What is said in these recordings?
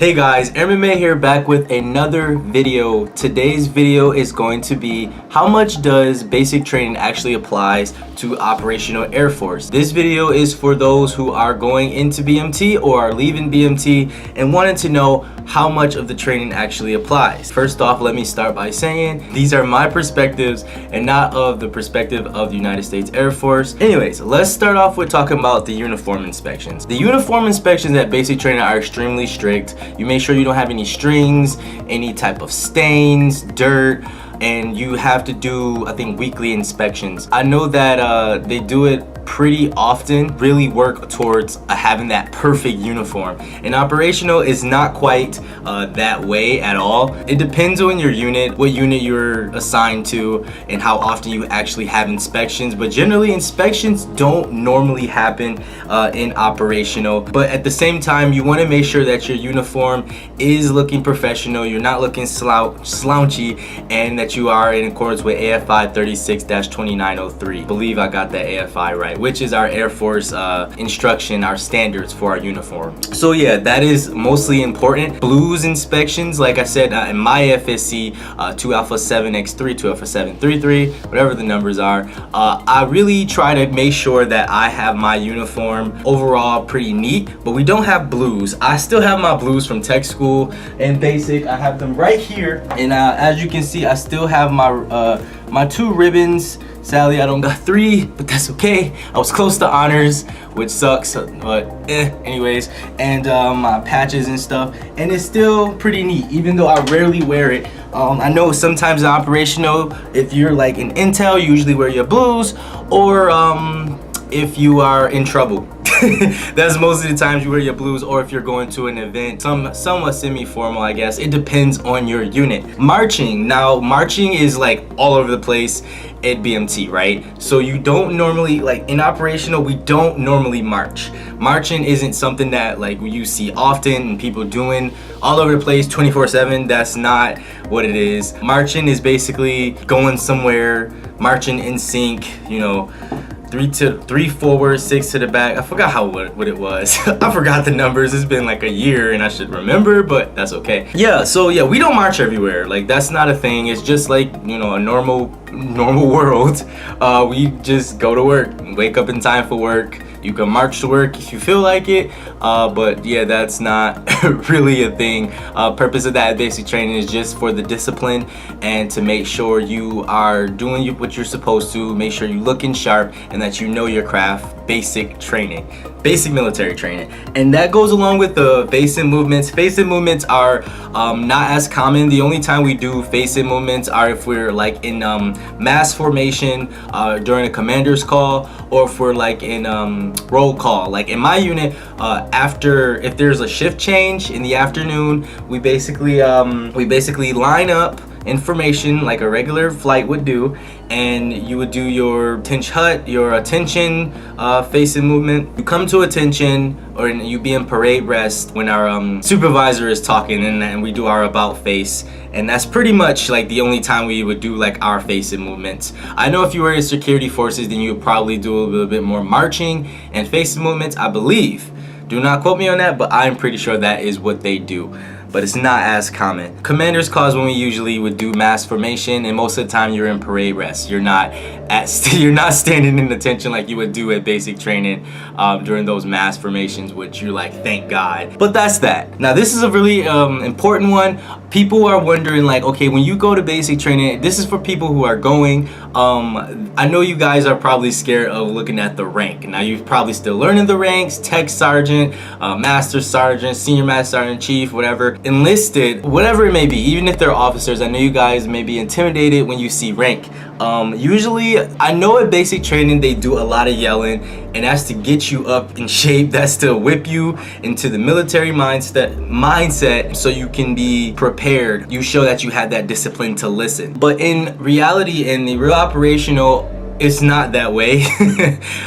Hey guys, MMA here, back with another video. Today's video is going to be how much does basic training actually applies to operational Air Force. This video is for those who are going into BMT or are leaving BMT and wanted to know how much of the training actually applies. First off, let me start by saying these are my perspectives and not of the perspective of the United States Air Force. Anyways, let's start off with talking about the uniform inspections. The uniform inspections at basic training are extremely strict. You make sure you don't have any strings, any type of stains, dirt, and you have to do, I think, weekly inspections. I know that they do it pretty often, really work towards having that perfect uniform. And operational is not quite that way at all. It depends on your unit, what unit you're assigned to, and how often you actually have inspections. But generally, inspections don't normally happen in operational. But at the same time, you want to make sure that your uniform is looking professional, you're not looking slouchy, and that you are in accordance with AFI 36-2903. I believe I got that AFI right, which is our Air Force instruction, our standards for our uniform. So yeah, that is mostly important. Blues inspections, like I said, in my FSC 2 Alpha 7X3, 2 Alpha 733, whatever the numbers are, I really try to make sure that I have my uniform overall pretty neat, but we don't have blues. I still have my blues from tech school and basic. I have them right here, and as you can see, I still have my 2 ribbons. Sadly, I don't got 3, but that's okay. I was close to honors, which sucks, but anyways. And my patches and stuff, and it's still pretty neat, even though I rarely wear it. I know sometimes in operational, if you're like in intel, you usually wear your blues, or if you are in trouble. That's most of the times you wear your blues, or if you're going to an event, somewhat semi-formal, I guess. It depends on your unit. Marching. Now, marching is like all over the place at BMT, right? So you don't normally, like in operational, we don't normally march. Marching isn't something that like you see often and people doing all over the place 24/7. That's not what it is. Marching is basically going somewhere, marching in sync, you know, 3 forward, 6 to the back. I forgot what it was. I forgot the numbers. It's been like a year and I should remember, but that's okay. Yeah, so yeah, we don't march everywhere. Like, that's not a thing. It's just like, you know, a normal world. We just go to work, wake up in time for work. You can march to work if you feel like it, but yeah, that's not really a thing. Purpose of that basic training is just for the discipline and to make sure you are doing what you're supposed to, make sure you're looking sharp and that you know your craft. Basic training, basic military training. And that goes along with the face-in movements. Face-in movements are not as common. The only time we do face-in movements are if we're like in mass formation during a commander's call, or if we're like in roll call. Like in my unit, if there's a shift change in the afternoon, we basically line up information like a regular flight would do, and you would do your attention face-in movement. You come to attention, or you be in parade rest when our supervisor is talking, and we do our about face. And that's pretty much like the only time we would do like our face-in movements. I know if you were in security forces, then you would probably do a little bit more marching and face-in movements, I believe. Do not quote me on that, but I'm pretty sure that is what they do. But it's not as common. Commander's calls when we usually would do mass formation, and most of the time you're in parade rest. You're not standing in attention like you would do at basic training during those mass formations, which you're like, thank God. But that's that. Now this is a really important one. People are wondering, like, okay, when you go to basic training, this is for people who are going. I know you guys are probably scared of looking at the rank. Now you're probably still learning the ranks: tech sergeant, master sergeant, senior master sergeant, chief, whatever, enlisted, whatever it may be. Even if they're officers, I know you guys may be intimidated when you see rank. Usually, I know at basic training they do a lot of yelling, and that's to get you up in shape. That's to whip you into the military mindset so you can be prepared. You show that you had that discipline to listen. But in reality, in the real operational, it's not that way.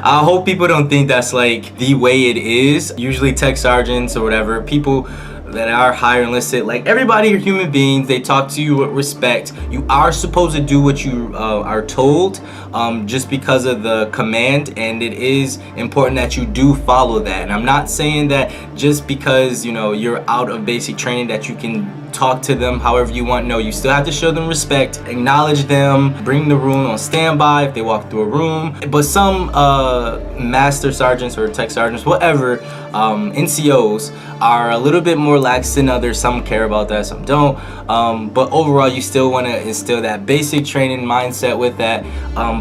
I hope people don't think that's like the way it is. Usually tech sergeants or whatever, people that are higher enlisted, like everybody are human beings. They talk to you with respect. You are supposed to do what you are told, just because of the command, and it is important that you do follow that. And I'm not saying that just because, you know, you're out of basic training that you can talk to them however you want. No, you still have to show them respect, acknowledge them, bring the room on standby if they walk through a room. But some master sergeants or tech sergeants, whatever, NCOs are a little bit more lax than others. Some care about that, some don't. But overall, you still want to instill that basic training mindset with that.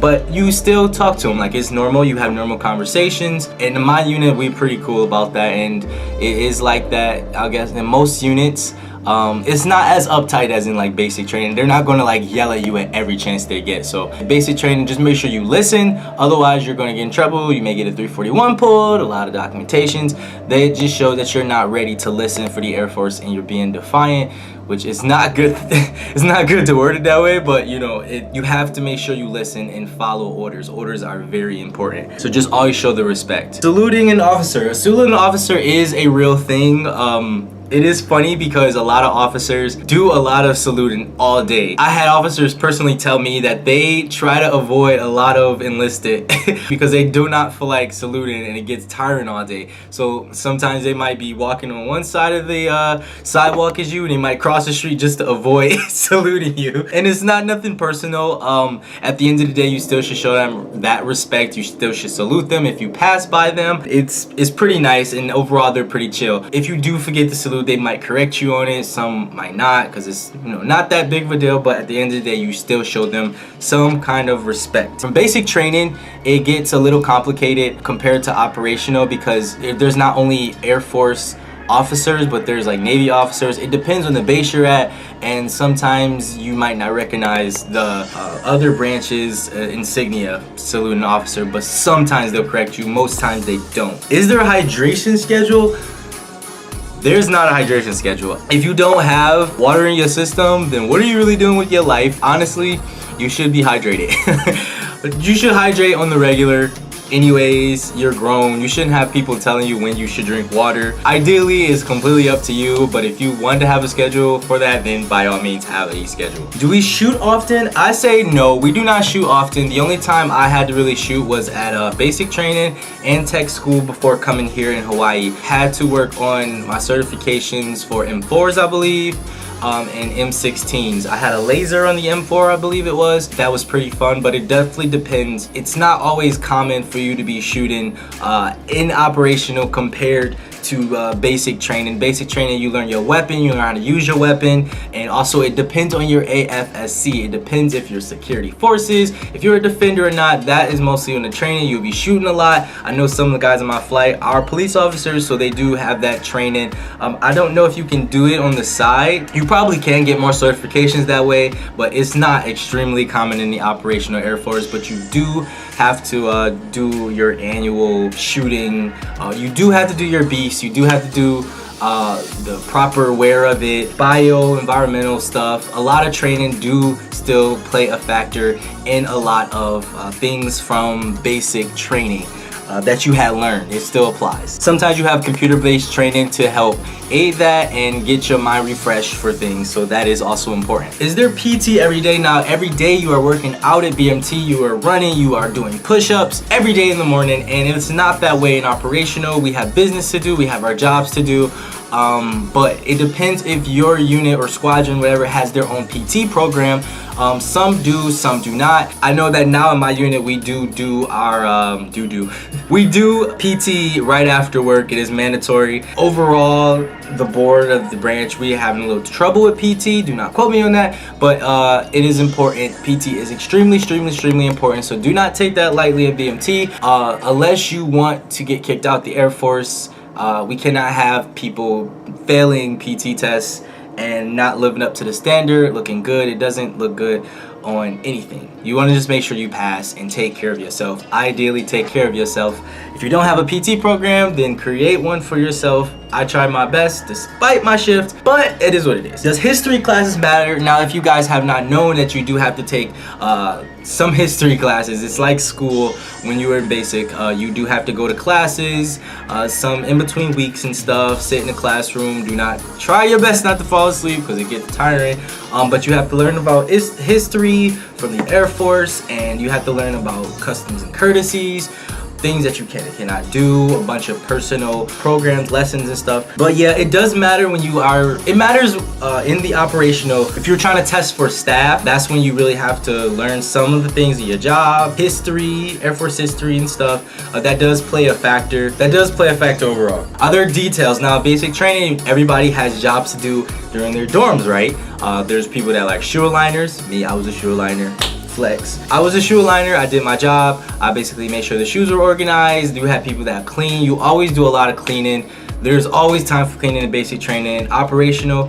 But you still talk to them like it's normal. You have normal conversations. And in my unit, we're pretty cool about that, and it is like that, I guess, in most units. It's not as uptight as in like basic training. They're not going to like yell at you at every chance they get. So basic training, just make sure you listen, otherwise you're going to get in trouble. You may get a 341 pulled, a lot of documentations. They just show that you're not ready to listen for the Air Force and you're being defiant, which is not good. It's not good to word it that way, but you know, you have to make sure you listen and follow orders. Orders are very important, so just always show the respect. Saluting an officer. Saluting an officer is a real thing. It is funny because a lot of officers do a lot of saluting all day. I had officers personally tell me that they try to avoid a lot of enlisted because they do not feel like saluting, and it gets tiring all day. So sometimes they might be walking on one side of the sidewalk as you, and they might cross the street just to avoid saluting you. And it's not nothing personal. At the end of the day, you still should show them that respect. You still should salute them if you pass by them. It's pretty nice, and overall they're pretty chill. If you do forget to salute, they might correct you on it. Some might not, because it's, you know, not that big of a deal. But at the end of the day, you still show them some kind of respect. From basic training, it gets a little complicated compared to operational, because there's not only Air Force officers, but there's like Navy officers. It depends on the base you're at, and sometimes you might not recognize the other branches insignia salute an officer, but sometimes they'll correct you. Most times they don't. Is there a hydration schedule? There's not a hydration schedule. If you don't have water in your system, then what are you really doing with your life? Honestly, you should be hydrated. You should hydrate on the regular. Anyways, you're grown. You shouldn't have people telling you when you should drink water. Ideally, it's completely up to you, but if you want to have a schedule for that, then by all means have a schedule. Do we shoot often? I say no, we do not shoot often. The only time I had to really shoot was at basic training and tech school before coming here in Hawaii. Had to work on my certifications for M4s, I believe. And M16s. I had a laser on the M4, I believe it was. That was pretty fun, but it definitely depends. It's not always common for you to be shooting in operational compared to basic training. Basic training, you learn your weapon, you learn how to use your weapon, and also it depends on your AFSC. It depends if you're security forces, if you're a defender or not. That is mostly on the training. You'll be shooting a lot. I know some of the guys on my flight are police officers, so they do have that training. I don't know if you can do it on the side. You probably can get more certifications that way, but it's not extremely common in the operational Air Force. But you do have to do your annual shooting. You do have to do your beast. You do have to do the proper wear of it, environmental stuff. A lot of training do still play a factor in a lot of things from basic training that you had learned. It still applies. Sometimes you have computer-based training to help aid that and get your mind refreshed for things, so that is also important. Is there PT every day? Now, every day you are working out at BMT, you are running, you are doing push-ups every day in the morning, and it's not that way in operational. We have business to do, we have our jobs to do. But it depends if your unit or squadron, whatever, has their own PT program. Some do, some do not. I know that now in my unit we do our we do PT right after work. It is mandatory. Overall, the board of the branch, we are having a little trouble with PT. Do not quote me on that, but it is important. PT is extremely important, so do not take that lightly at BMT. Unless you want to get kicked out the Air Force, we cannot have people failing PT tests and not living up to the standard, looking good. It doesn't look good. on anything. You want to just make sure you pass and take care of yourself. Ideally, take care of yourself. If you don't have a PT program, then create one for yourself. I tried my best despite my shift, but it is what it is. Does history classes matter? Now, if you guys have not known that you do have to take some history classes, it's like school when you were in basic. You do have to go to classes, some in between weeks and stuff, sit in the classroom. Do not try your best not to fall asleep because it gets tiring. But you have to learn about history from the Air Force, and you have to learn about customs and courtesies, things that you can and cannot do, a bunch of personal programs, lessons and stuff. But yeah, it does matter when you are, it matters in the operational. If you're trying to test for staff, that's when you really have to learn some of the things of your job, history, Air Force history and stuff. That does play a factor. That does play a factor overall. Other details. Now, basic training, everybody has jobs to do during their dorms, right? There's people that like shoe aligners. Me, I was a shoe aligner. Flex. I was a shoe aligner. I did my job. I basically made sure the shoes were organized. You have people that clean. You always do a lot of cleaning. There's always time for cleaning and basic training. Operational,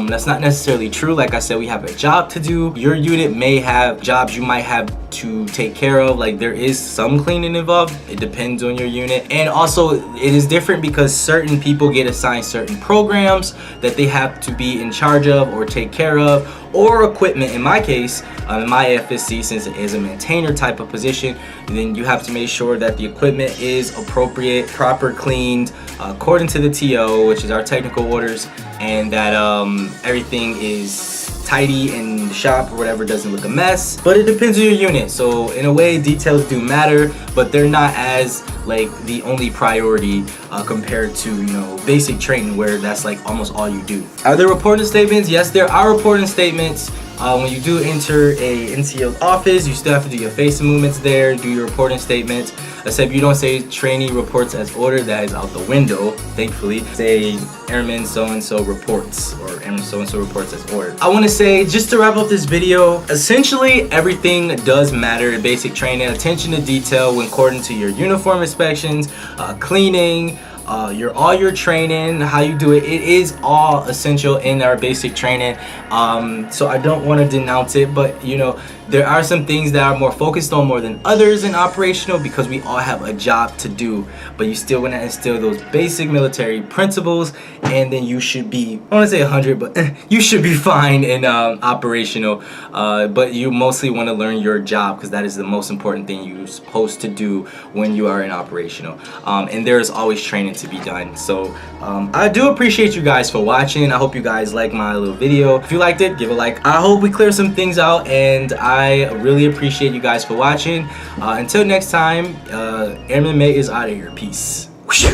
that's not necessarily true. Like I said, we have a job to do. Your unit may have jobs you might have to take care of. Like, there is some cleaning involved. It depends on your unit. And also, it is different because certain people get assigned certain programs that they have to be in charge of or take care of, or equipment. In my case, in my FSC, since it is a maintainer type of position, then you have to make sure that the equipment is appropriate, proper cleaned, according to the TO, which is our technical orders, and that everything is tidy in the shop or whatever, doesn't look a mess. But it depends on your unit. So in a way, details do matter, but they're not as like the only priority compared to, you know, basic training where that's like almost all you do. Are there reporting statements? Yes, there are reporting statements. When you do enter a NCO office, you still have to do your facing movements there, do your reporting statements. Except you don't say trainee reports as ordered, that is out the window, thankfully. Say airman so-and-so reports, or airman so-and-so reports as ordered. I want to say, just to wrap up this video, essentially everything does matter in basic training. Attention to detail when according to your uniform inspections, cleaning, all your training, how you do it, it is all essential in our basic training. So I don't want to denounce it, but you know, there are some things that are more focused on more than others in operational because we all have a job to do, but you still want to instill those basic military principles, and then you should be, I want to say 100, but you should be fine in operational. But you mostly want to learn your job because that is the most important thing you're supposed to do when you are in operational. And there is always training to be done. So I do appreciate you guys for watching. I hope you guys like my little video. If you liked it, give a like. I hope we clear some things out, and I really appreciate you guys for watching. Until next time, Airman May is out of here. Peace. Whoosh.